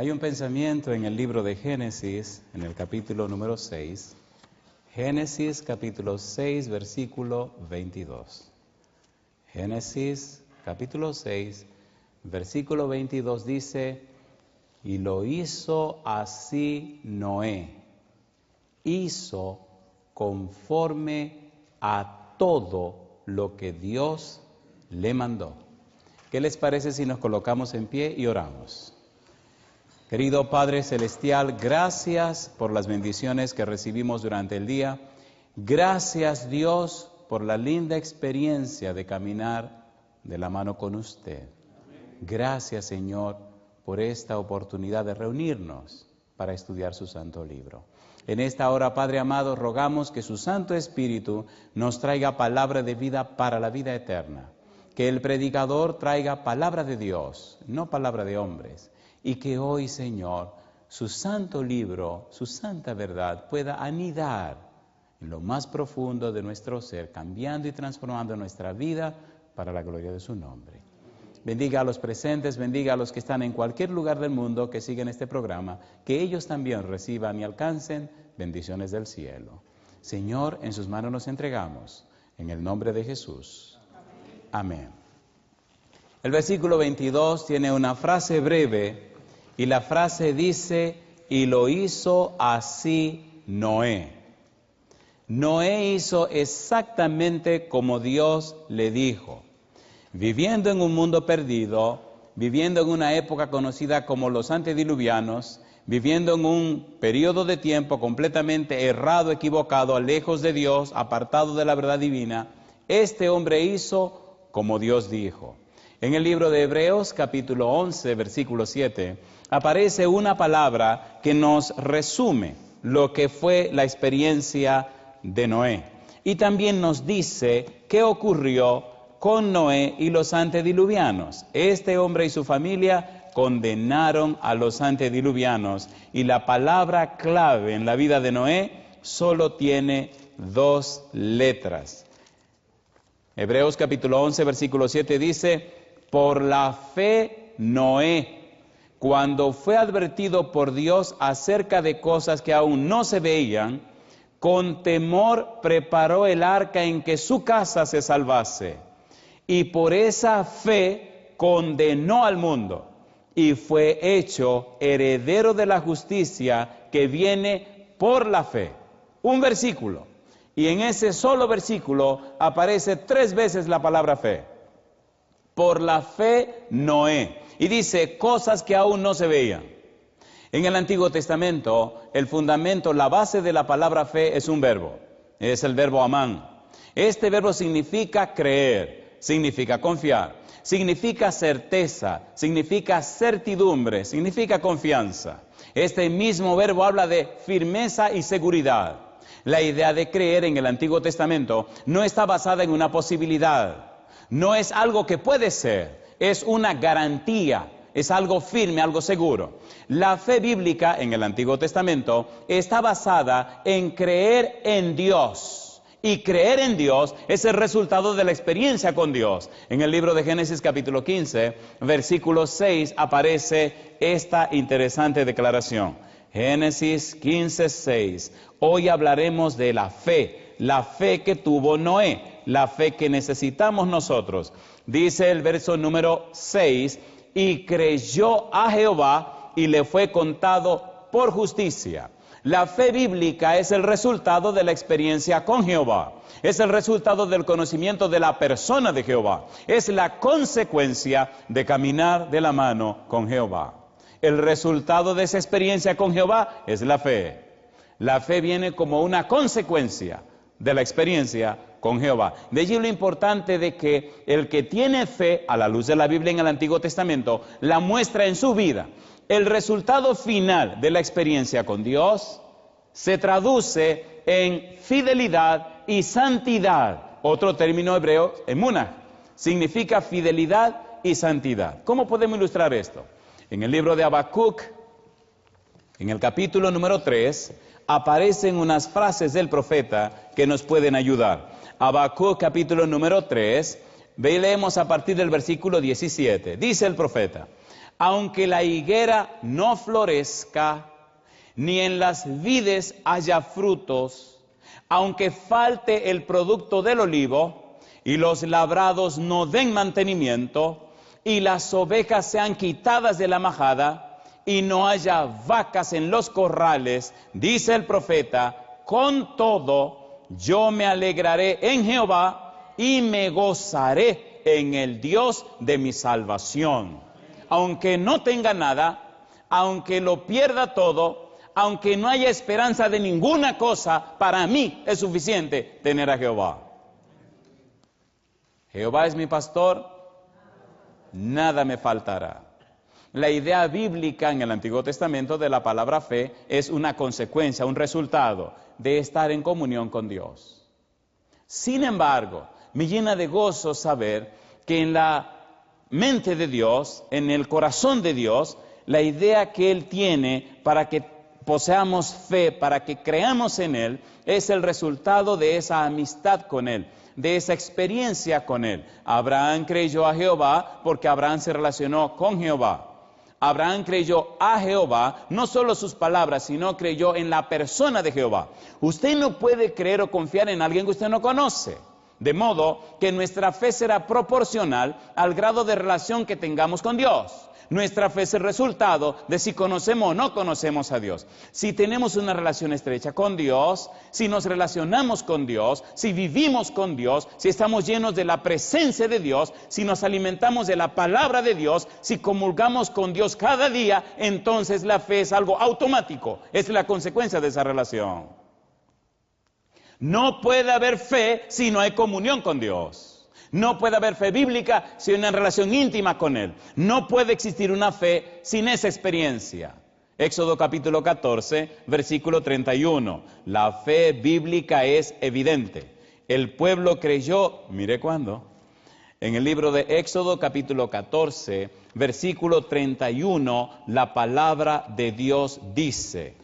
Hay un pensamiento en el libro de Génesis, en el capítulo número 6. Génesis capítulo 6, versículo 22. Génesis capítulo 6, versículo 22 dice: y lo hizo así Noé. Hizo conforme a todo lo que Dios le mandó. ¿Qué les parece si nos colocamos en pie y oramos? Querido Padre Celestial, gracias por las bendiciones que recibimos durante el día. Gracias, Dios, por la linda experiencia de caminar de la mano con usted. Gracias, Señor, por esta oportunidad de reunirnos para estudiar su santo libro. En esta hora, Padre amado, rogamos que su Santo Espíritu nos traiga palabra de vida para la vida eterna. Que el predicador traiga palabra de Dios, no palabra de hombres. Y que hoy, Señor, su santo libro, su santa verdad pueda anidar en lo más profundo de nuestro ser, cambiando y transformando nuestra vida para la gloria de su nombre. Bendiga a los presentes, bendiga a los que están en cualquier lugar del mundo que siguen este programa, que ellos también reciban y alcancen bendiciones del cielo. Señor, en sus manos nos entregamos, en el nombre de Jesús. Amén. El versículo 22 tiene una frase breve y la frase dice: y lo hizo así Noé. Noé hizo exactamente como Dios le dijo. Viviendo en un mundo perdido, viviendo en una época conocida como los antediluvianos, viviendo en un periodo de tiempo completamente errado, equivocado, lejos de Dios, apartado de la verdad divina, este hombre hizo como Dios dijo. En el libro de Hebreos, capítulo 11, versículo 7, aparece una palabra que nos resume lo que fue la experiencia de Noé. Y también nos dice qué ocurrió con Noé y los antediluvianos. Este hombre y su familia condenaron a los antediluvianos, y la palabra clave en la vida de Noé solo tiene dos letras. Hebreos capítulo 11, versículo 7 dice: por la fe Noé, cuando fue advertido por Dios acerca de cosas que aún no se veían, con temor preparó el arca en que su casa se salvase. Y por esa fe condenó al mundo y fue hecho heredero de la justicia que viene por la fe. Un versículo. Y en ese solo versículo aparece 3 veces la palabra fe. Por la fe Noé. Y dice cosas que aún no se veían. En el Antiguo Testamento, el fundamento, la base de la palabra fe es un verbo. Es el verbo amán. Este verbo significa creer. Significa confiar, significa certeza, significa certidumbre, significa confianza. Este mismo verbo habla de firmeza y seguridad. La idea de creer en el Antiguo Testamento no está basada en una posibilidad, no es algo que puede ser, es una garantía, es algo firme, algo seguro. La fe bíblica en el Antiguo Testamento está basada en creer en Dios. Y creer en Dios es el resultado de la experiencia con Dios. En el libro de Génesis capítulo 15, versículo 6, aparece esta interesante declaración. Génesis 15, 6. Hoy hablaremos de la fe que tuvo Noé, la fe que necesitamos nosotros. Dice el verso número 6, y creyó a Jehová y le fue contado por justicia. La fe bíblica es el resultado de la experiencia con Jehová. Es el resultado del conocimiento de la persona de Jehová. Es la consecuencia de caminar de la mano con Jehová. El resultado de esa experiencia con Jehová es la fe. La fe viene como una consecuencia de la experiencia con Jehová. De allí lo importante de que el que tiene fe, a la luz de la Biblia en el Antiguo Testamento, la muestra en su vida. El resultado final de la experiencia con Dios se traduce en fidelidad y santidad. Otro término hebreo, emunah, significa fidelidad y santidad. ¿Cómo podemos ilustrar esto? En el libro de Habacuc, en el capítulo número 3, aparecen unas frases del profeta que nos pueden ayudar. Habacuc, capítulo número 3, leemos a partir del versículo 17. Dice el profeta: aunque la higuera no florezca, ni en las vides haya frutos, aunque falte el producto del olivo, y los labrados no den mantenimiento, y las ovejas sean quitadas de la majada, y no haya vacas en los corrales, dice el profeta, con todo yo me alegraré en Jehová, y me gozaré en el Dios de mi salvación. Aunque no tenga nada, aunque lo pierda todo, aunque no haya esperanza de ninguna cosa, para mí es suficiente tener a Jehová. Jehová es mi pastor, nada me faltará. La idea bíblica en el Antiguo Testamento de la palabra fe es una consecuencia, un resultado de estar en comunión con Dios. Sin embargo, me llena de gozo saber que en la mente de Dios, en el corazón de Dios, la idea que Él tiene para que poseamos fe, para que creamos en Él, es el resultado de esa amistad con Él, de esa experiencia con Él. Abraham creyó a Jehová porque Abraham se relacionó con Jehová. Abraham creyó a Jehová, no solo sus palabras, sino creyó en la persona de Jehová. Usted no puede creer o confiar en alguien que usted no conoce. De modo que nuestra fe será proporcional al grado de relación que tengamos con Dios. Nuestra fe es el resultado de si conocemos o no conocemos a Dios. Si tenemos una relación estrecha con Dios, si nos relacionamos con Dios, si vivimos con Dios, si estamos llenos de la presencia de Dios, si nos alimentamos de la palabra de Dios, si comulgamos con Dios cada día, entonces la fe es algo automático, es la consecuencia de esa relación. No puede haber fe si no hay comunión con Dios. No puede haber fe bíblica sin una relación íntima con Él. No puede existir una fe sin esa experiencia. Éxodo capítulo 14, versículo 31. La fe bíblica es evidente. El pueblo creyó, mire cuándo. En el libro de Éxodo capítulo 14, versículo 31, la palabra de Dios dice: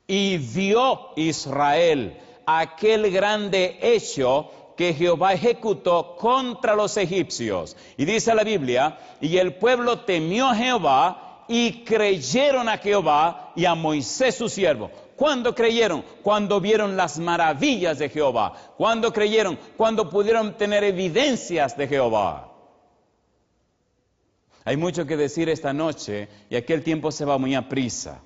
y vio Israel aquel grande hecho que Jehová ejecutó contra los egipcios. Y dice la Biblia, y el pueblo temió a Jehová y creyeron a Jehová y a Moisés su siervo. ¿Cuándo creyeron? Cuando vieron las maravillas de Jehová. ¿Cuándo creyeron? Cuando pudieron tener evidencias de Jehová. Hay mucho que decir esta noche y aquí el tiempo se va muy aprisa.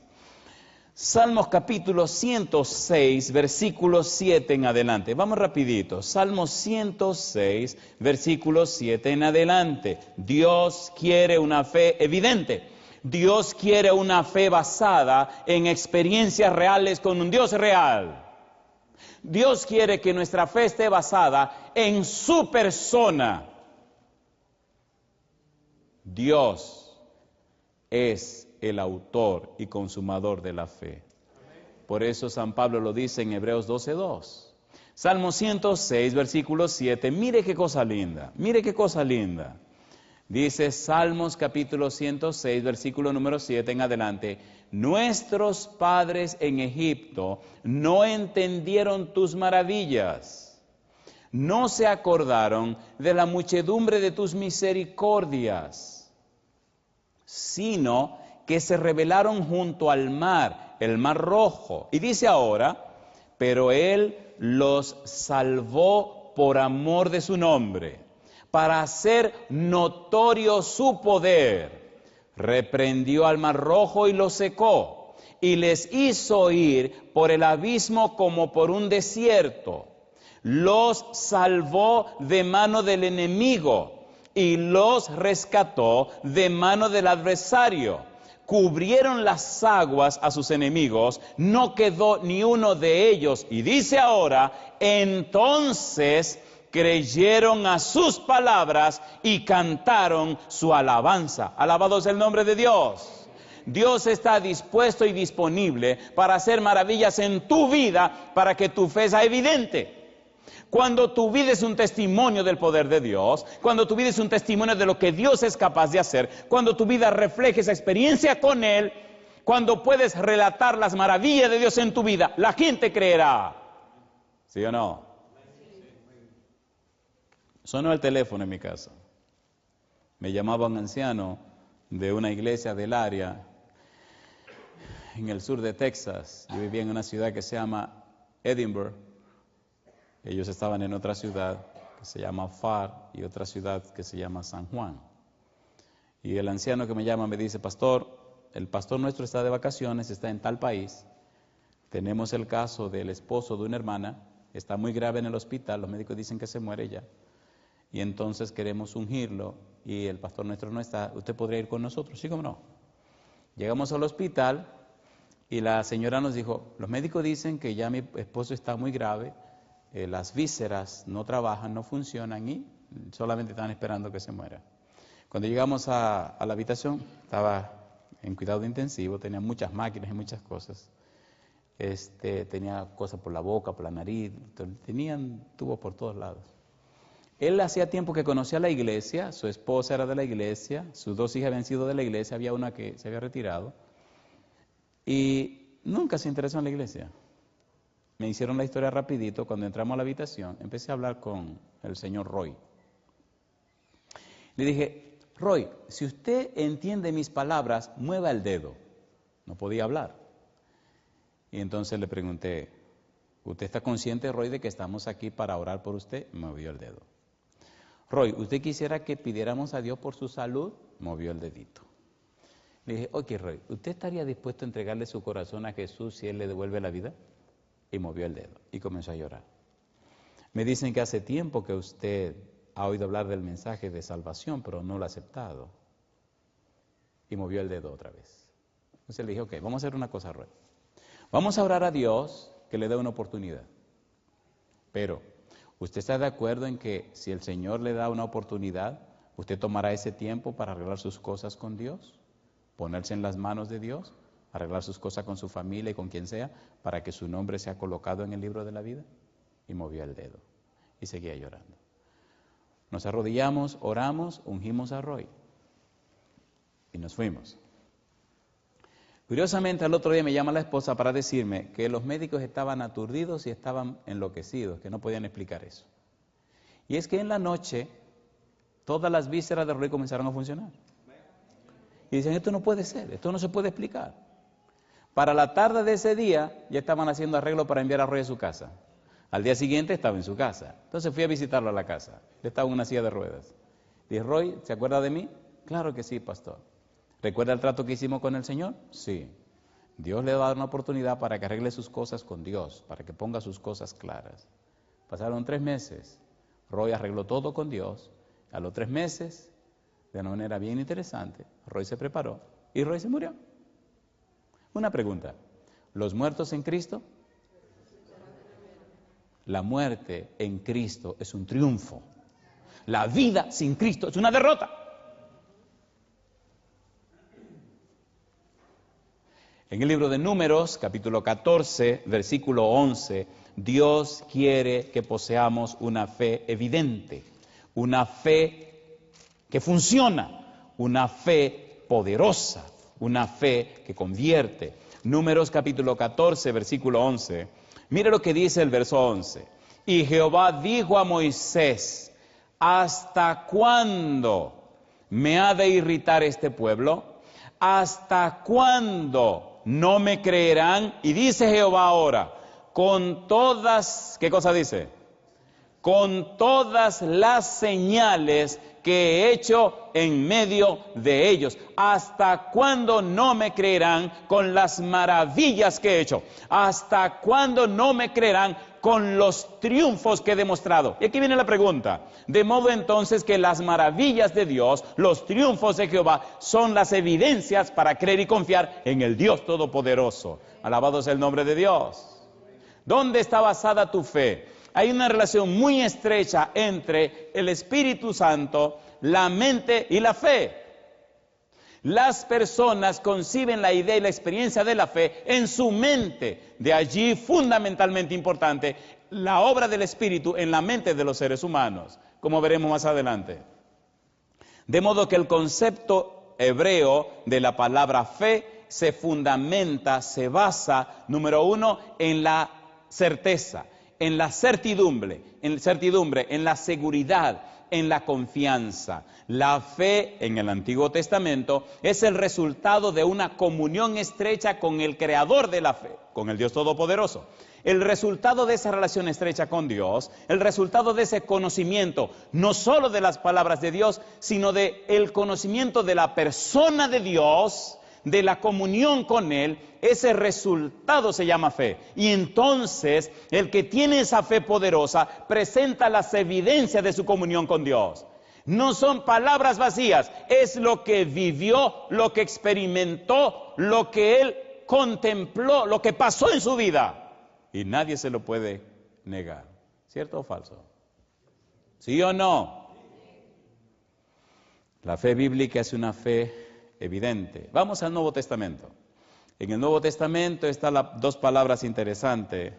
Salmos capítulo 106, versículo 7 en adelante. Vamos rapidito. Salmos 106, versículo 7 en adelante. Dios quiere una fe evidente. Dios quiere una fe basada en experiencias reales con un Dios real. Dios quiere que nuestra fe esté basada en su persona. Dios es el autor y consumador de la fe. Por eso San Pablo lo dice en Hebreos 12:2. Salmo 106, versículo 7. Mire qué cosa linda, mire qué cosa linda. Dice Salmos capítulo 106, versículo número 7 en adelante: nuestros padres en Egipto no entendieron tus maravillas, no se acordaron de la muchedumbre de tus misericordias, sino que se rebelaron junto al mar, el mar rojo. Y dice ahora, pero Él los salvó por amor de su nombre, para hacer notorio su poder. Reprendió al mar rojo y lo secó, y les hizo ir por el abismo como por un desierto. Los salvó de mano del enemigo, y los rescató de mano del adversario. Cubrieron las aguas a sus enemigos, no quedó ni uno de ellos. Y dice ahora, entonces creyeron a sus palabras y cantaron su alabanza. Alabado es el nombre de Dios. Dios está dispuesto y disponible para hacer maravillas en tu vida, para que tu fe sea evidente. Cuando tu vida es un testimonio del poder de Dios, cuando tu vida es un testimonio de lo que Dios es capaz de hacer, cuando tu vida refleja esa experiencia con Él, cuando puedes relatar las maravillas de Dios en tu vida, la gente creerá. ¿Sí o no? Sonó el teléfono en mi casa. Me llamaba un anciano de una iglesia del área en el sur de Texas. Yo vivía en una ciudad que se llama Edinburgh. Ellos estaban en otra ciudad que se llama Far y otra ciudad que se llama San Juan. Y el anciano que me llama me dice, pastor, el pastor nuestro está de vacaciones, está en tal país. Tenemos el caso del esposo de una hermana, está muy grave en el hospital, los médicos dicen que se muere ya. Y entonces queremos ungirlo y el pastor nuestro no está. ¿Usted podría ir con nosotros? Sí, cómo no. Llegamos al hospital y la señora nos dijo, los médicos dicen que ya mi esposo está muy grave, las vísceras no trabajan, no funcionan y solamente están esperando que se muera. Cuando llegamos a la habitación, estaba en cuidado intensivo, tenía muchas máquinas y muchas cosas. Tenía cosas por la boca, por la nariz, tenían tubos por todos lados. Él hacía tiempo que conocía la iglesia, su esposa era de la iglesia, sus 2 hijas habían sido de la iglesia, había una que se había retirado y nunca se interesó en la iglesia. Me hicieron la historia rapidito, cuando entramos a la habitación, empecé a hablar con el señor Roy. Le dije, Roy, si usted entiende mis palabras, mueva el dedo. No podía hablar. Y entonces le pregunté, ¿usted está consciente, Roy, de que estamos aquí para orar por usted? Movió el dedo. Roy, ¿usted quisiera que pidiéramos a Dios por su salud? Movió el dedito. Le dije, ok, Roy, ¿usted estaría dispuesto a entregarle su corazón a Jesús si Él le devuelve la vida? Y movió el dedo y comenzó a llorar. Me dicen que hace tiempo que usted ha oído hablar del mensaje de salvación, pero no lo ha aceptado. Y movió el dedo otra vez. Entonces le dije, ok, vamos a hacer una cosa, Roy. Vamos a orar a Dios que le dé una oportunidad. Pero, ¿usted está de acuerdo en que si el Señor le da una oportunidad, usted tomará ese tiempo para arreglar sus cosas con Dios? Ponerse en las manos de Dios, arreglar sus cosas con su familia y con quien sea, para que su nombre sea colocado en el libro de la vida. Y movió el dedo y seguía llorando. Nos arrodillamos, oramos, ungimos a Roy y nos fuimos. Curiosamente, al otro día me llama la esposa para decirme que los médicos estaban aturdidos y estaban enloquecidos, que no podían explicar eso. Y es que en la noche todas las vísceras de Roy comenzaron a funcionar. Y dicen, esto no puede ser, esto no se puede explicar. Para la tarde de ese día ya estaban haciendo arreglo para enviar a Roy a su casa. Al día siguiente estaba en su casa. Entonces fui a visitarlo a la casa. Él estaba en una silla de ruedas. Dije, Roy, ¿se acuerda de mí? Claro que sí, pastor. ¿Recuerda el trato que hicimos con el Señor? Sí. Dios le va a dar una oportunidad para que arregle sus cosas con Dios, para que ponga sus cosas claras. Pasaron 3 meses. Roy arregló todo con Dios. A los 3 meses, de una manera bien interesante, Roy se preparó y Roy se murió. Una pregunta. ¿Los muertos en Cristo? La muerte en Cristo es un triunfo. La vida sin Cristo es una derrota. En el libro de Números, capítulo 14, versículo 11, Dios quiere que poseamos una fe evidente, una fe que funciona, una fe poderosa, una fe que convierte. Números capítulo 14, versículo 11. Mire lo que dice el verso 11. Y Jehová dijo a Moisés, ¿hasta cuándo me ha de irritar este pueblo? ¿Hasta cuándo no me creerán? Y dice Jehová ahora, con todas, ¿qué cosa dice? Con todas las señales que he hecho en medio de ellos. ¿Hasta cuándo no me creerán con las maravillas que he hecho? ¿Hasta cuándo no me creerán con los triunfos que he demostrado? Y aquí viene la pregunta. De modo entonces que las maravillas de Dios, los triunfos de Jehová, son las evidencias para creer y confiar en el Dios Todopoderoso. Alabado sea el nombre de Dios. ¿Dónde está basada tu fe? Hay una relación muy estrecha entre el Espíritu Santo, la mente y la fe. Las personas conciben la idea y la experiencia de la fe en su mente. De allí, fundamentalmente importante, la obra del Espíritu en la mente de los seres humanos, como veremos más adelante. De modo que el concepto hebreo de la palabra fe se fundamenta, se basa, número 1, en la certeza, en la certidumbre, en la seguridad, en la confianza. La fe en el Antiguo Testamento es el resultado de una comunión estrecha con el Creador de la fe, con el Dios Todopoderoso. El resultado de esa relación estrecha con Dios, el resultado de ese conocimiento, no solo de las palabras de Dios, sino de el conocimiento de la persona de Dios, de la comunión con Él, ese resultado se llama fe. Y entonces, el que tiene esa fe poderosa presenta las evidencias de su comunión con Dios. No son palabras vacías, es lo que vivió, lo que experimentó, lo que él contempló, lo que pasó en su vida. Y nadie se lo puede negar. ¿Cierto o falso? ¿Sí o no? La fe bíblica es una fe evidente. Vamos al Nuevo Testamento. En el Nuevo Testamento están dos palabras interesantes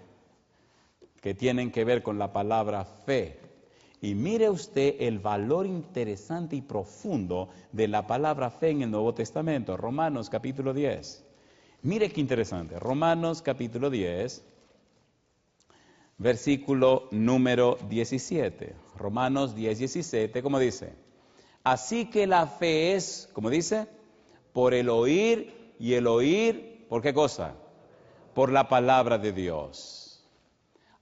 que tienen que ver con la palabra fe. Y mire usted el valor interesante y profundo de la palabra fe en el Nuevo Testamento. Romanos capítulo 10. Mire qué interesante. Romanos capítulo 10. Versículo número 17. Romanos 10, 17, ¿cómo dice? Así que la fe es, ¿cómo dice? Por el oír, y el oír, ¿por qué cosa? Por la palabra de Dios.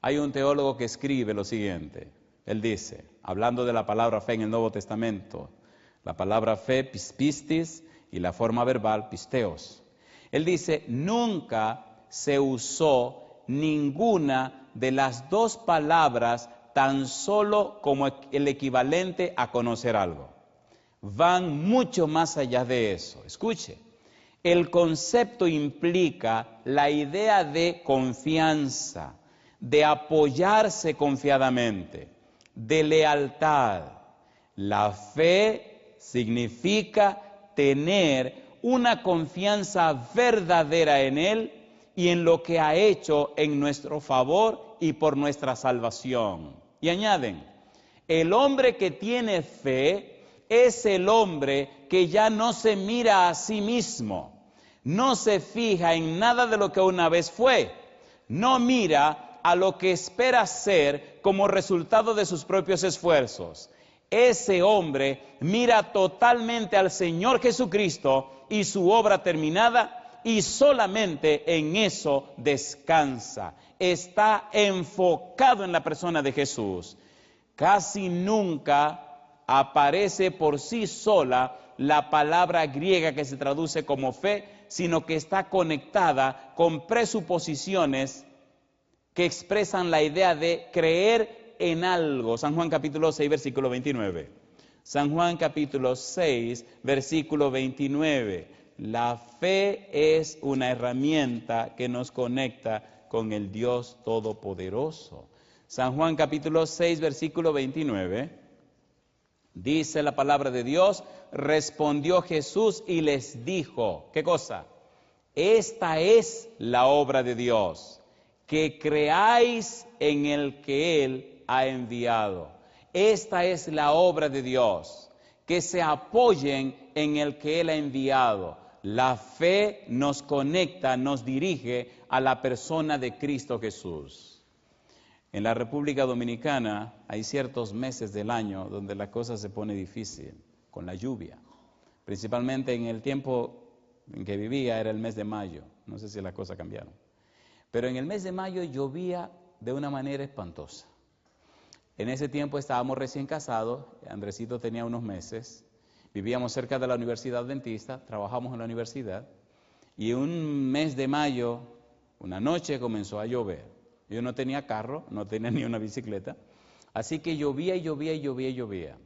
Hay un teólogo que escribe lo siguiente. Él dice, hablando de la palabra fe en el Nuevo Testamento, la palabra fe, pistis, y la forma verbal, pisteos. Él dice, nunca se usó ninguna de las dos palabras tan solo como el equivalente a conocer algo. Van mucho más allá de eso. Escuche, el concepto implica la idea de confianza, de apoyarse confiadamente, de lealtad. La fe significa tener una confianza verdadera en Él y en lo que ha hecho en nuestro favor y por nuestra salvación. Y añaden, el hombre que tiene fe es el hombre que ya no se mira a sí mismo, no se fija en nada de lo que una vez fue, no mira a lo que espera ser como resultado de sus propios esfuerzos. Ese hombre mira totalmente al Señor Jesucristo y su obra terminada, y solamente en eso descansa. Está enfocado en la persona de Jesús. Casi nunca aparece por sí sola la palabra griega que se traduce como fe, sino que está conectada con presuposiciones que expresan la idea de creer en algo. San Juan capítulo 6, versículo 29. San Juan capítulo 6, versículo 29. La fe es una herramienta que nos conecta con el Dios Todopoderoso. San Juan capítulo 6, versículo 29, dice la palabra de Dios, respondió Jesús y les dijo, ¿qué cosa? Esta es la obra de Dios, que creáis en el que Él ha enviado. Esta es la obra de Dios, que se apoyen en el que Él ha enviado. La fe nos conecta, nos dirige a la persona de Cristo Jesús. En la República Dominicana hay ciertos meses del año donde la cosa se pone difícil, con la lluvia. Principalmente en el tiempo en que vivía era el mes de mayo, no sé si las cosas cambiaron. Pero en el mes de mayo llovía de una manera espantosa. En ese tiempo estábamos recién casados, Andresito tenía unos meses. Vivíamos cerca de la Universidad Adventista, trabajamos en la universidad, y un mes de mayo, una noche comenzó a llover. Yo no tenía carro, no tenía ni una bicicleta, así que llovía y llovía y llovía y llovía.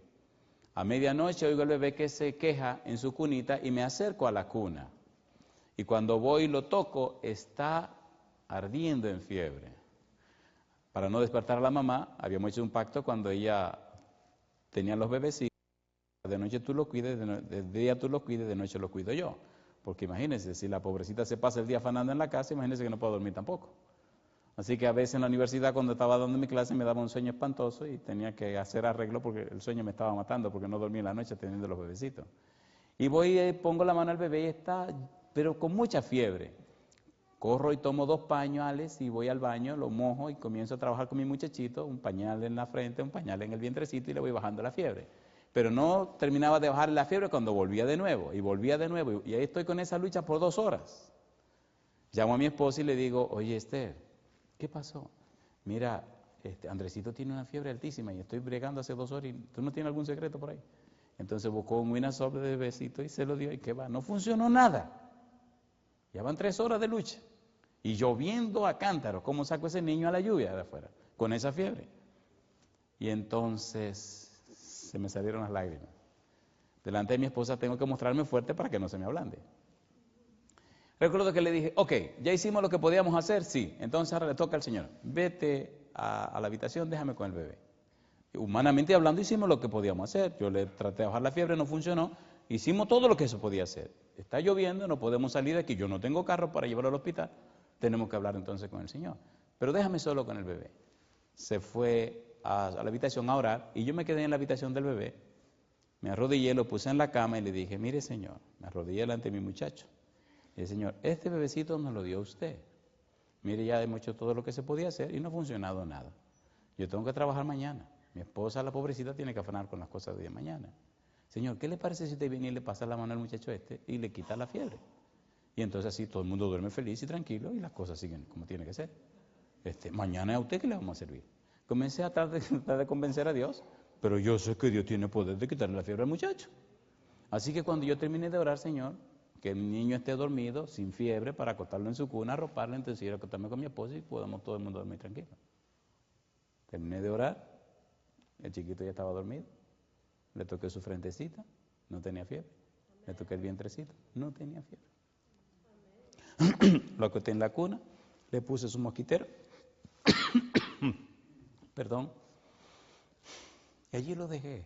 A medianoche oigo al bebé que se queja en su cunita y me acerco a la cuna. Y cuando voy y lo toco, está ardiendo en fiebre. Para no despertar a la mamá, habíamos hecho un pacto cuando ella tenía los bebecitos. De noche tú lo cuides, de día tú lo cuides, de noche lo cuido yo. Porque imagínense, si la pobrecita se pasa el día afanando en la casa, imagínense que no puedo dormir tampoco. Así que a veces en la universidad, cuando estaba dando mi clase, me daba un sueño espantoso y tenía que hacer arreglo porque el sueño me estaba matando, porque no dormía en la noche teniendo los bebecitos. Y voy y pongo la mano al bebé y está, pero con mucha fiebre. Corro y tomo 2 pañales y voy al baño, lo mojo y comienzo a trabajar con mi muchachito, un pañal en la frente, un pañal en el vientrecito y le voy bajando la fiebre. Pero no terminaba de bajar la fiebre cuando volvía de nuevo, y ahí estoy con esa lucha por 2 horas. Llamo a mi esposa y le digo, oye Esther, ¿qué pasó? Mira, Andresito tiene una fiebre altísima y estoy bregando hace 2 horas y ¿tú no tienes algún secreto por ahí? Entonces buscó un Winasol de besito y se lo dio y ¿qué va? No funcionó nada. Ya van 3 horas de lucha. Y lloviendo a cántaros, ¿cómo saco ese niño a la lluvia de afuera? Con esa fiebre. Y entonces se me salieron las lágrimas. Delante de mi esposa tengo que mostrarme fuerte para que no se me ablande. Recuerdo que le dije, ok, ya hicimos lo que podíamos hacer, sí. Entonces ahora le toca al Señor, vete a la habitación, déjame con el bebé. Humanamente hablando hicimos lo que podíamos hacer. Yo le traté de bajar la fiebre, no funcionó. Hicimos todo lo que se podía hacer. Está lloviendo, no podemos salir de aquí. Yo no tengo carro para llevarlo al hospital. Tenemos que hablar entonces con el Señor. Pero déjame solo con el bebé. Se fue a la habitación a orar y yo me quedé en la habitación del bebé. Me arrodillé, lo puse en la cama y le dije, mire Señor, me arrodillé delante de mi muchacho. Le dije, Señor, este bebecito nos lo dio usted. Mire, ya hemos hecho todo lo que se podía hacer y no ha funcionado nada. Yo tengo que trabajar mañana. Mi esposa, la pobrecita, tiene que afanar con las cosas de mañana. Señor, ¿qué le parece si usted viene y le pasa la mano al muchacho y le quita la fiebre? Y entonces así todo el mundo duerme feliz y tranquilo y las cosas siguen como tiene que ser. Mañana a usted que le vamos a servir. Comencé a tratar de convencer a Dios, pero yo sé que Dios tiene poder de quitarle la fiebre al muchacho. Así que cuando yo terminé de orar, Señor, que el niño esté dormido, sin fiebre, para acostarlo en su cuna, arroparlo, entonces ir a acostarme con mi esposa y podamos todo el mundo dormir tranquilo. Terminé de orar, el chiquito ya estaba dormido, le toqué su frentecita, no tenía fiebre, le toqué el vientrecito, no tenía fiebre. Lo acosté en la cuna, le puse su mosquitero, perdón, y allí lo dejé.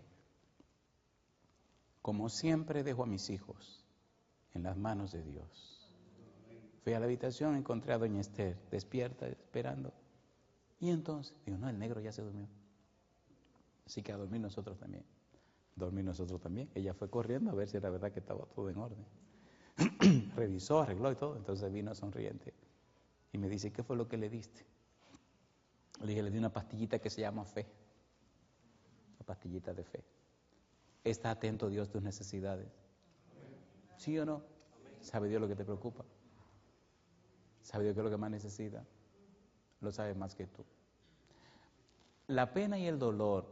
Como siempre dejo a mis hijos en las manos de Dios. Fui a la habitación, encontré a doña Esther, despierta, esperando. Y entonces, digo, no, el negro ya se durmió. Así que a dormir nosotros también. Dormir nosotros también. Ella fue corriendo a ver si era verdad que estaba todo en orden. Revisó, arregló y todo. Entonces vino sonriente. Y me dice, ¿qué fue lo que le diste? Le dije, le di una pastillita que se llama fe. Una pastillita de fe. ¿Está atento Dios a tus necesidades? ¿Sí o no? ¿Sabe Dios lo que te preocupa? ¿Sabe Dios qué es lo que más necesita? Lo sabe más que tú. La pena y el dolor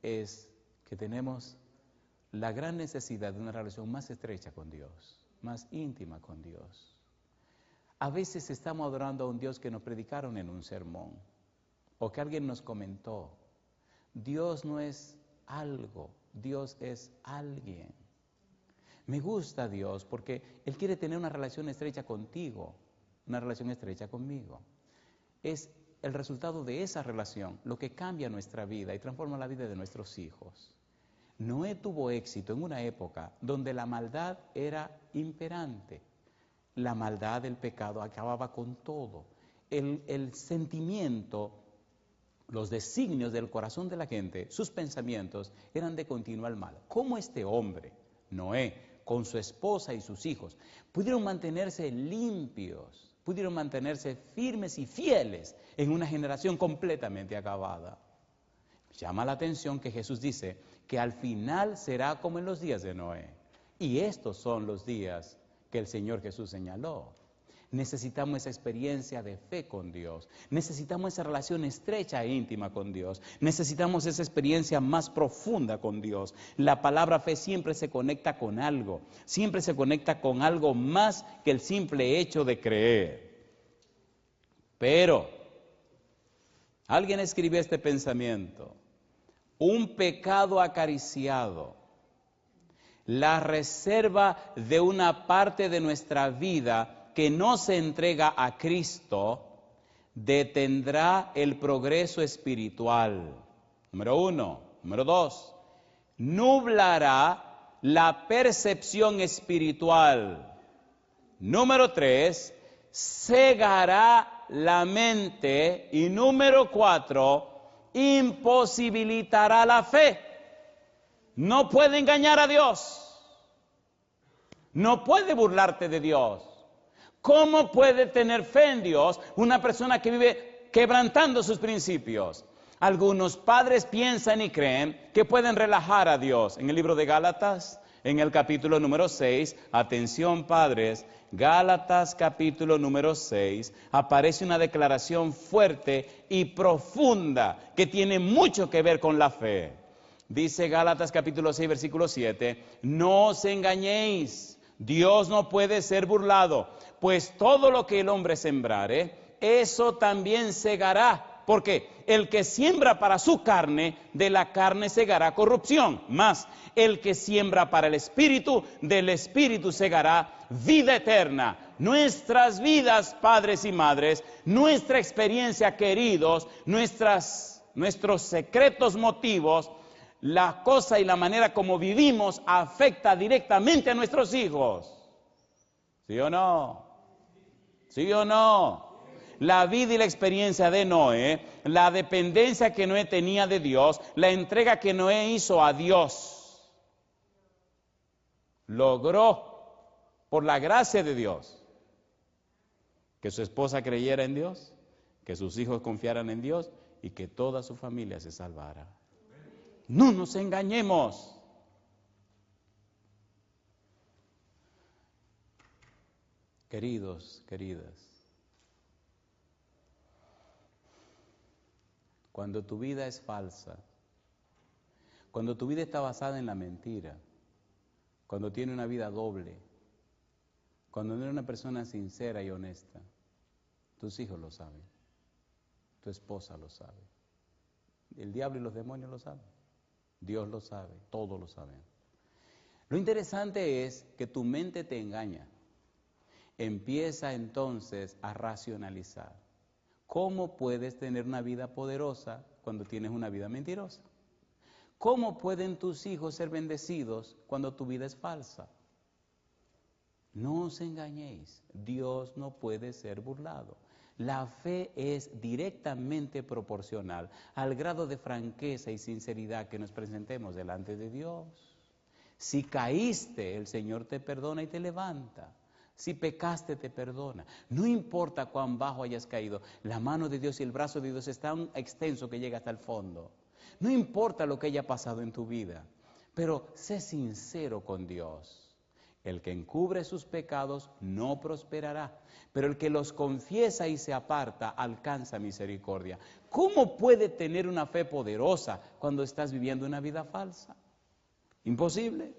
es que tenemos la gran necesidad de una relación más estrecha con Dios, más íntima con Dios. A veces estamos adorando a un Dios que nos predicaron en un sermón o que alguien nos comentó. Dios no es algo, Dios es alguien. Me gusta Dios porque Él quiere tener una relación estrecha contigo, una relación estrecha conmigo. Es el resultado de esa relación lo que cambia nuestra vida y transforma la vida de nuestros hijos. Noé tuvo éxito en una época donde la maldad era imperante. La maldad del pecado acababa con todo. El sentimiento, los designios del corazón de la gente, sus pensamientos eran de continuar mal. ¿Cómo este hombre, Noé, con su esposa y sus hijos, pudieron mantenerse limpios, pudieron mantenerse firmes y fieles en una generación completamente acabada? Llama la atención que Jesús dice que al final será como en los días de Noé. Y estos son los días que el Señor Jesús señaló. Necesitamos esa experiencia de fe con Dios. Necesitamos esa relación estrecha e íntima con Dios. Necesitamos esa experiencia más profunda con Dios. La palabra fe siempre se conecta con algo. Siempre se conecta con algo más que el simple hecho de creer. Pero alguien escribió este pensamiento. Un pecado acariciado, la reserva de una parte de nuestra vida que no se entrega a Cristo, detendrá el progreso espiritual. Número 1. Número 2. Nublará la percepción espiritual. Número 3. Cegará la mente. Y número 4. Imposibilitará la fe. No puede engañar a Dios. No puede burlarte de Dios. ¿Cómo puede tener fe en Dios una persona que vive quebrantando sus principios? Algunos padres piensan y creen que pueden relajar a Dios. En el libro de Gálatas, en el capítulo número 6, atención padres, Gálatas capítulo número 6, aparece una declaración fuerte y profunda que tiene mucho que ver con la fe. Dice Gálatas capítulo 6, versículo 7, no os engañéis, Dios no puede ser burlado, pues todo lo que el hombre sembrare, eso también segará. Porque el que siembra para su carne, de la carne segará corrupción. Mas el que siembra para el Espíritu, del Espíritu segará vida eterna. Nuestras vidas, padres y madres, nuestra experiencia, queridos, nuestros secretos motivos, la cosa y la manera como vivimos afecta directamente a nuestros hijos. ¿Sí o no? ¿Sí o no? La vida y la experiencia de Noé, la dependencia que Noé tenía de Dios, la entrega que Noé hizo a Dios, logró, por la gracia de Dios, que su esposa creyera en Dios, que sus hijos confiaran en Dios y que toda su familia se salvara. No nos engañemos. Queridos, queridas, cuando tu vida es falsa, cuando tu vida está basada en la mentira, cuando tiene una vida doble, cuando no eres una persona sincera y honesta, tus hijos lo saben, tu esposa lo sabe, el diablo y los demonios lo saben, Dios lo sabe, todos lo saben. Lo interesante es que tu mente te engaña, empieza entonces a racionalizar. ¿Cómo puedes tener una vida poderosa cuando tienes una vida mentirosa? ¿Cómo pueden tus hijos ser bendecidos cuando tu vida es falsa? No os engañéis, Dios no puede ser burlado. La fe es directamente proporcional al grado de franqueza y sinceridad que nos presentemos delante de Dios. Si caíste, el Señor te perdona y te levanta. Si pecaste, te perdona. No importa cuán bajo hayas caído, la mano de Dios y el brazo de Dios es tan extenso que llega hasta el fondo. No importa lo que haya pasado en tu vida, pero sé sincero con Dios. El que encubre sus pecados no prosperará, pero el que los confiesa y se aparta alcanza misericordia. ¿Cómo puede tener una fe poderosa cuando estás viviendo una vida falsa? Imposible.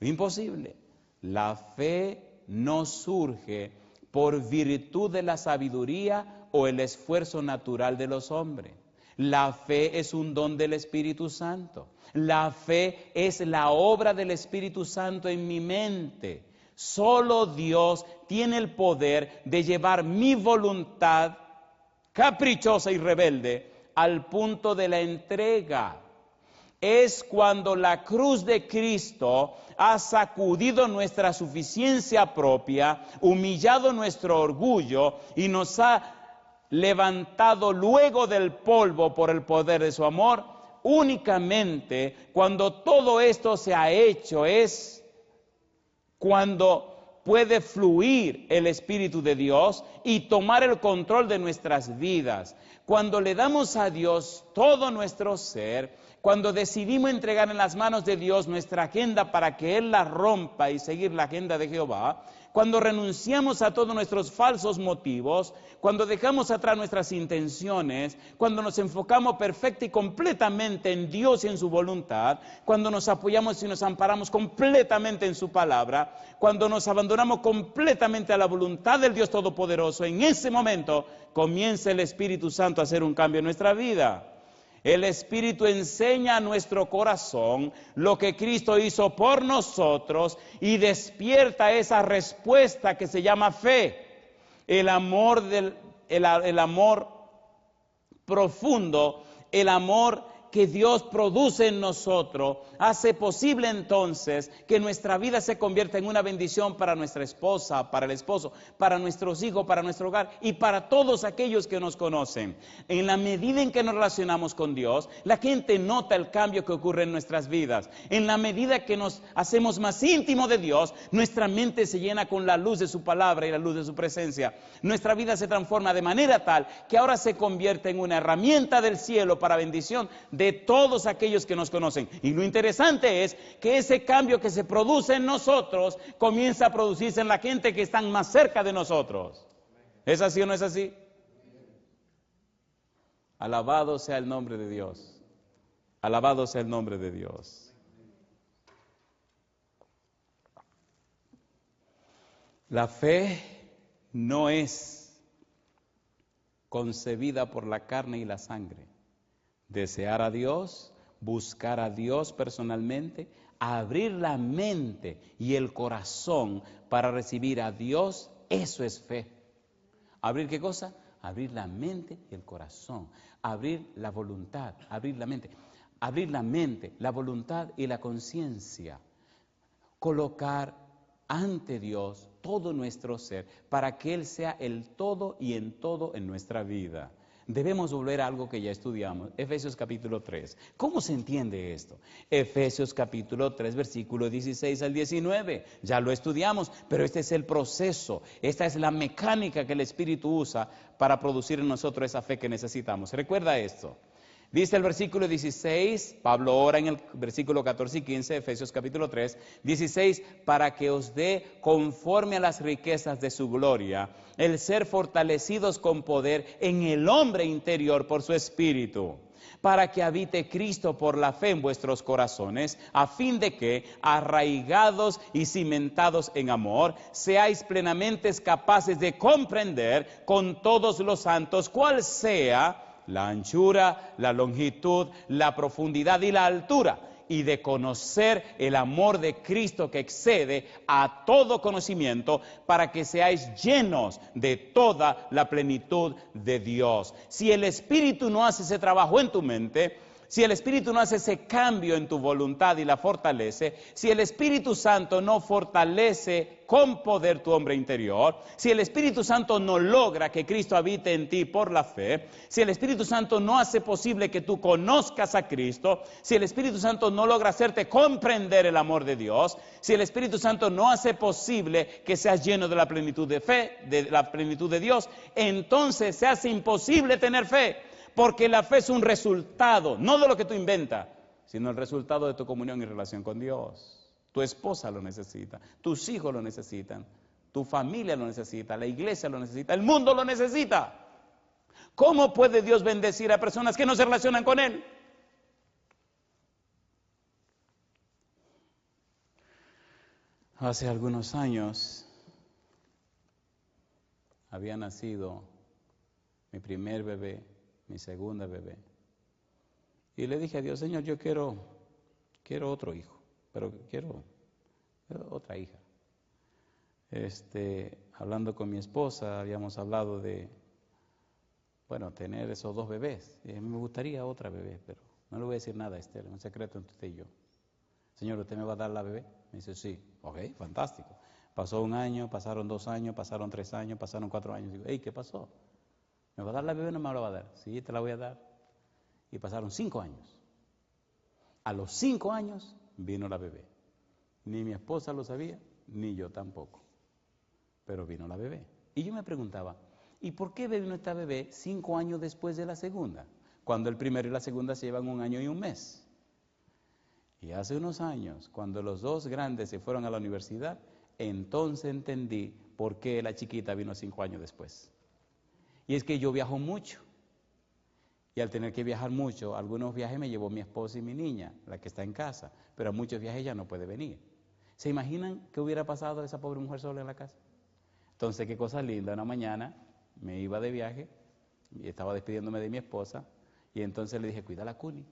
Imposible. La fe no surge por virtud de la sabiduría o el esfuerzo natural de los hombres. La fe es un don del Espíritu Santo. La fe es la obra del Espíritu Santo en mi mente. Solo Dios tiene el poder de llevar mi voluntad caprichosa y rebelde al punto de la entrega. Es cuando la cruz de Cristo ha sacudido nuestra suficiencia propia, humillado nuestro orgullo y nos ha levantado luego del polvo por el poder de su amor. Únicamente cuando todo esto se ha hecho es cuando puede fluir el Espíritu de Dios y tomar el control de nuestras vidas. Cuando le damos a Dios todo nuestro ser, cuando decidimos entregar en las manos de Dios nuestra agenda para que Él la rompa y seguir la agenda de Jehová, cuando renunciamos a todos nuestros falsos motivos, cuando dejamos atrás nuestras intenciones, cuando nos enfocamos perfecta y completamente en Dios y en su voluntad, cuando nos apoyamos y nos amparamos completamente en su palabra, cuando nos abandonamos completamente a la voluntad del Dios Todopoderoso, en ese momento comienza el Espíritu Santo a hacer un cambio en nuestra vida. El Espíritu enseña a nuestro corazón lo que Cristo hizo por nosotros y despierta esa respuesta que se llama fe. El amor profundo, el amor que Dios produce en nosotros hace posible entonces que nuestra vida se convierta en una bendición para nuestra esposa, para el esposo, para nuestros hijos, para nuestro hogar y para todos aquellos que nos conocen. En la medida en que nos relacionamos con Dios, la gente nota el cambio que ocurre en nuestras vidas. En la medida que nos hacemos más íntimos de Dios, nuestra mente se llena con la luz de su palabra y la luz de su presencia. Nuestra vida se transforma de manera tal que ahora se convierte en una herramienta del cielo para bendición de todos aquellos que nos conocen. Y lo interesante es que ese cambio que se produce en nosotros comienza a producirse en la gente que está más cerca de nosotros. ¿Es así o no es así? Alabado sea el nombre de Dios. Alabado sea el nombre de Dios. La fe no es concebida por la carne y la sangre. Desear a Dios, buscar a Dios personalmente, abrir la mente y el corazón para recibir a Dios, eso es fe. ¿Abrir qué cosa? Abrir la mente y el corazón, abrir la voluntad, abrir la mente, la voluntad y la conciencia, colocar ante Dios todo nuestro ser para que Él sea el todo y en todo en nuestra vida. Debemos volver a algo que ya estudiamos, Efesios capítulo 3. ¿Cómo se entiende esto? Efesios capítulo 3, versículo 16 al 19. Ya lo estudiamos, pero este es el proceso, esta es la mecánica que el Espíritu usa para producir en nosotros esa fe que necesitamos. Recuerda esto. Dice el versículo 16, Pablo ora en el versículo 14 y 15, Efesios capítulo 3, 16, para que os dé conforme a las riquezas de su gloria, el ser fortalecidos con poder en el hombre interior por su espíritu, para que habite Cristo por la fe en vuestros corazones, a fin de que, arraigados y cimentados en amor, seáis plenamente capaces de comprender con todos los santos cuál sea la anchura, la longitud, la profundidad y la altura, y de conocer el amor de Cristo que excede a todo conocimiento, para que seáis llenos de toda la plenitud de Dios. Si el Espíritu no hace ese trabajo en tu mente, si el Espíritu no hace ese cambio en tu voluntad y la fortalece, si el Espíritu Santo no fortalece con poder tu hombre interior, si el Espíritu Santo no logra que Cristo habite en ti por la fe, si el Espíritu Santo no hace posible que tú conozcas a Cristo, si el Espíritu Santo no logra hacerte comprender el amor de Dios, si el Espíritu Santo no hace posible que seas lleno de la plenitud de fe, de la plenitud de Dios, entonces se hace imposible tener fe. Porque la fe es un resultado, no de lo que tú inventas, sino el resultado de tu comunión y relación con Dios. Tu esposa lo necesita, tus hijos lo necesitan, tu familia lo necesita, la iglesia lo necesita, el mundo lo necesita. ¿Cómo puede Dios bendecir a personas que no se relacionan con Él? Hace algunos años había nacido mi primer bebé, mi segunda bebé. Y le dije a Dios, Señor, yo quiero otro hijo, pero quiero otra hija. Hablando con mi esposa, habíamos hablado de, tener esos dos bebés. Y me gustaría otra bebé, pero no le voy a decir nada a Esther, un secreto entre usted y yo. Señor, ¿usted me va a dar la bebé? Me dice, sí. Ok, fantástico. Pasó un año, pasaron 2 años, pasaron 3 años, pasaron 4 años. Digo, hey, ¿qué pasó? ¿Me va a dar la bebé o no me la va a dar? Sí, te la voy a dar. Y pasaron 5 años. A los 5 años vino la bebé. Ni mi esposa lo sabía, ni yo tampoco. Pero vino la bebé. Y yo me preguntaba, ¿y por qué vino esta bebé 5 años después de la segunda? Cuando el primero y la segunda se llevan 1 año y 1 mes. Y hace unos años, cuando los 2 grandes se fueron a la universidad, entonces entendí por qué la chiquita vino 5 años después. Y es que yo viajo mucho. Y al tener que viajar mucho, algunos viajes me llevó mi esposa y mi niña, la que está en casa. Pero a muchos viajes ella no puede venir. ¿Se imaginan qué hubiera pasado a esa pobre mujer sola en la casa? Entonces, qué cosa linda. Una mañana me iba de viaje y estaba despidiéndome de mi esposa. Y entonces le dije, cuida la Cuni.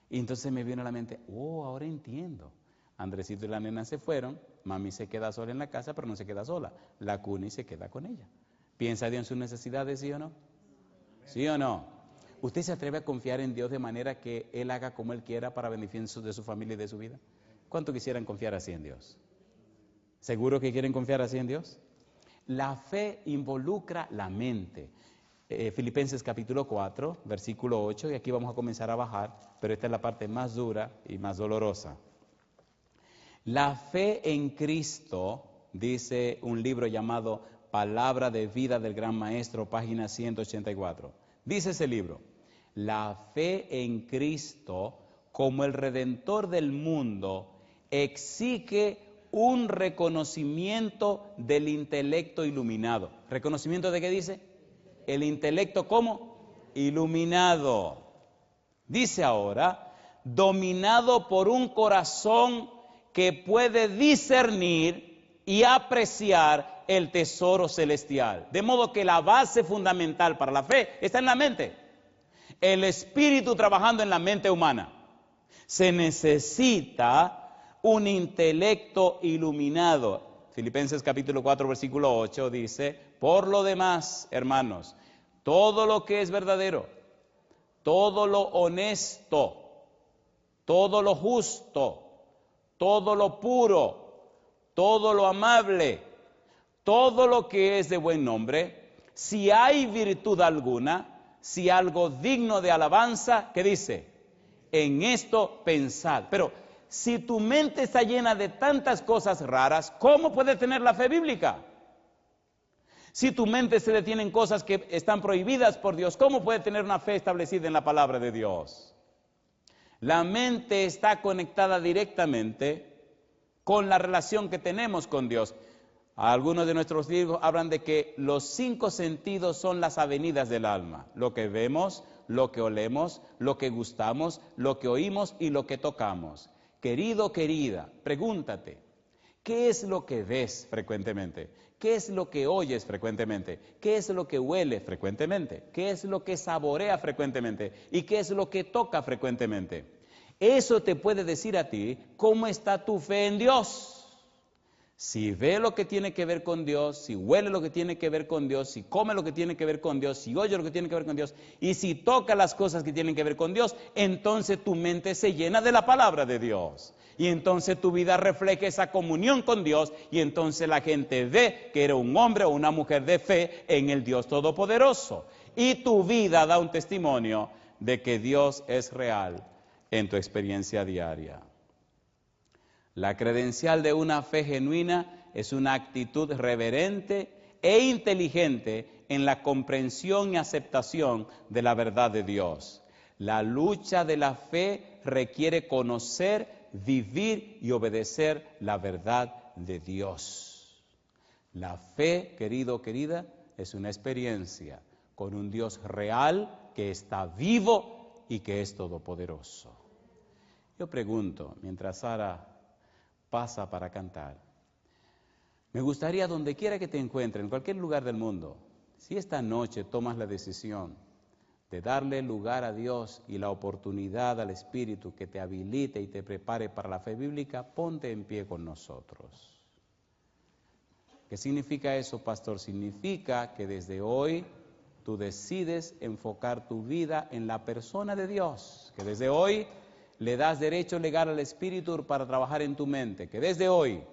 Y entonces me vino a la mente, ahora entiendo. Andresito y la nena se fueron, mami se queda sola en la casa, pero no se queda sola. La Cuni se queda con ella. ¿Piensa Dios en sus necesidades, sí o no? ¿Sí o no? ¿Usted se atreve a confiar en Dios de manera que Él haga como Él quiera para beneficio de su familia y de su vida? ¿Cuánto quisieran confiar así en Dios? ¿Seguro que quieren confiar así en Dios? La fe involucra la mente. Filipenses capítulo 4, versículo 8, y aquí vamos a comenzar a bajar, pero esta es la parte más dura y más dolorosa. La fe en Cristo, dice un libro llamado Palabra de Vida del Gran Maestro, página 184. Dice ese libro, la fe en Cristo como el Redentor del mundo exige un reconocimiento del intelecto iluminado. ¿Reconocimiento de qué dice? El intelecto ¿cómo? Iluminado. Dice ahora, dominado por un corazón que puede discernir y apreciar el tesoro celestial. De modo que la base fundamental para la fe está en la mente. El espíritu trabajando en la mente humana. Se necesita un intelecto iluminado. Filipenses capítulo 4, versículo 8 dice, por lo demás, hermanos, todo lo que es verdadero, todo lo honesto, todo lo justo, todo lo puro, todo lo amable, todo lo que es de buen nombre, si hay virtud alguna, si algo digno de alabanza, ¿qué dice? En esto pensad. Pero si tu mente está llena de tantas cosas raras, ¿cómo puedes tener la fe bíblica? Si tu mente se detiene en cosas que están prohibidas por Dios, ¿cómo puedes tener una fe establecida en la palabra de Dios? La mente está conectada directamente con la relación que tenemos con Dios. Algunos de nuestros libros hablan de que los 5 sentidos son las avenidas del alma. Lo que vemos, lo que olemos, lo que gustamos, lo que oímos y lo que tocamos. Querido, querida, pregúntate, ¿qué es lo que ves frecuentemente? ¿Qué es lo que oyes frecuentemente? ¿Qué es lo que huele frecuentemente? ¿Qué es lo que saborea frecuentemente? ¿Y qué es lo que toca frecuentemente? Eso te puede decir a ti cómo está tu fe en Dios. Si ve lo que tiene que ver con Dios, si huele lo que tiene que ver con Dios, si come lo que tiene que ver con Dios, si oye lo que tiene que ver con Dios, y si toca las cosas que tienen que ver con Dios, entonces tu mente se llena de la palabra de Dios. Y entonces tu vida refleja esa comunión con Dios, y entonces la gente ve que eres un hombre o una mujer de fe en el Dios Todopoderoso. Y tu vida da un testimonio de que Dios es real en tu experiencia diaria. La credencial de una fe genuina es una actitud reverente e inteligente en la comprensión y aceptación de la verdad de Dios. La lucha de la fe requiere conocer, vivir y obedecer la verdad de Dios. La fe, querido, querida, es una experiencia con un Dios real que está vivo y que es todopoderoso. Yo pregunto, mientras Sara pasa para cantar, me gustaría, donde quiera que te encuentres, en cualquier lugar del mundo, si esta noche tomas la decisión de darle lugar a Dios y la oportunidad al Espíritu que te habilite y te prepare para la fe bíblica, ponte en pie con nosotros. ¿Qué significa eso, pastor? Significa que desde hoy tú decides enfocar tu vida en la persona de Dios, que desde hoy le das derecho legal al Espíritu para trabajar en tu mente, que desde hoy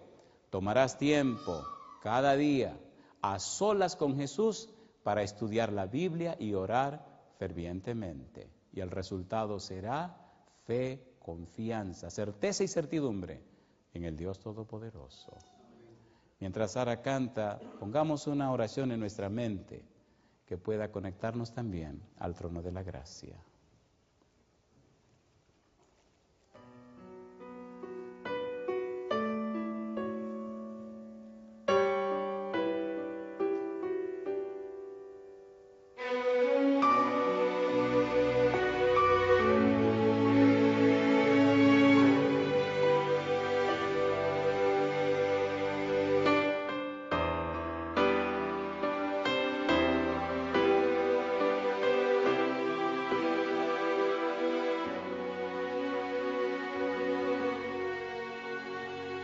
tomarás tiempo cada día a solas con Jesús para estudiar la Biblia y orar fervientemente. Y el resultado será fe, confianza, certeza y certidumbre en el Dios Todopoderoso. Mientras Sara canta, pongamos una oración en nuestra mente que pueda conectarnos también al trono de la gracia.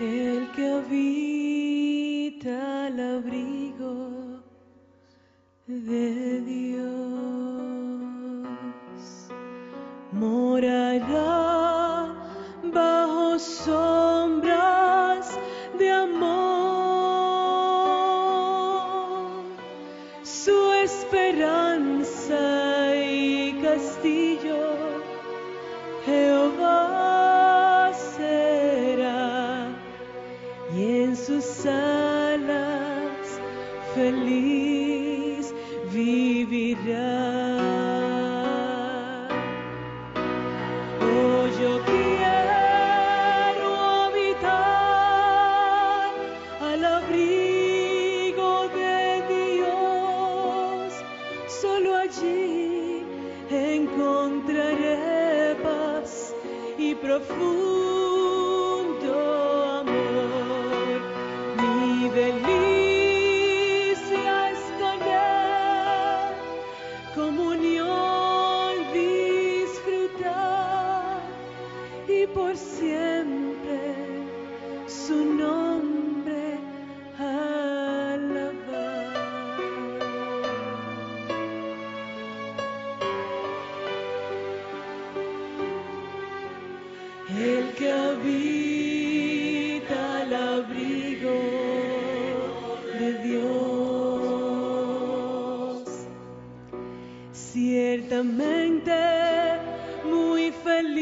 El que habita al abrigo de Dios su esperanza y castillo, Jehová será, y en sus alas feliz vivirá. Oh, yo quiero habitar al abrigo de Dios, solo allí encontraré paz y profundo amor. Mi delicia es con Él, comunión disfrutar, y por siempre su nombre alabar. El que habita al abrigo de Dios, ciertamente muy feliz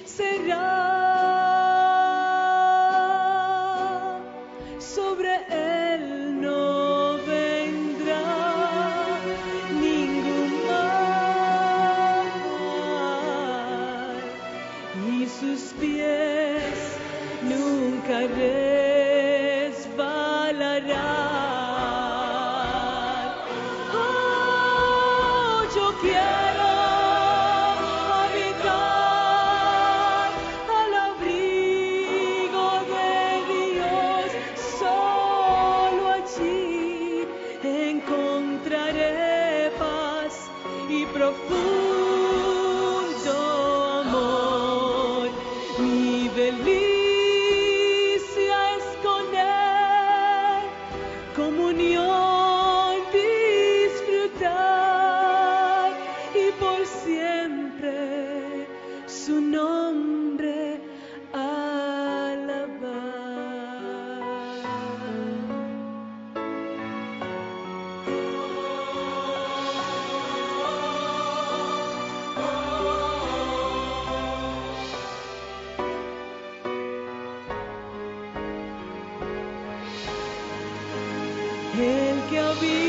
será. Sobre él no vendrá ningún mal, y sus pies nunca resbalarán. Oh, yo quiero habitar al abrigo de Dios, solo allí encontraré paz y profundo amor. Mi delicia es con Él, comunión disfrutar, y por siempre su nombre alabar. El que habita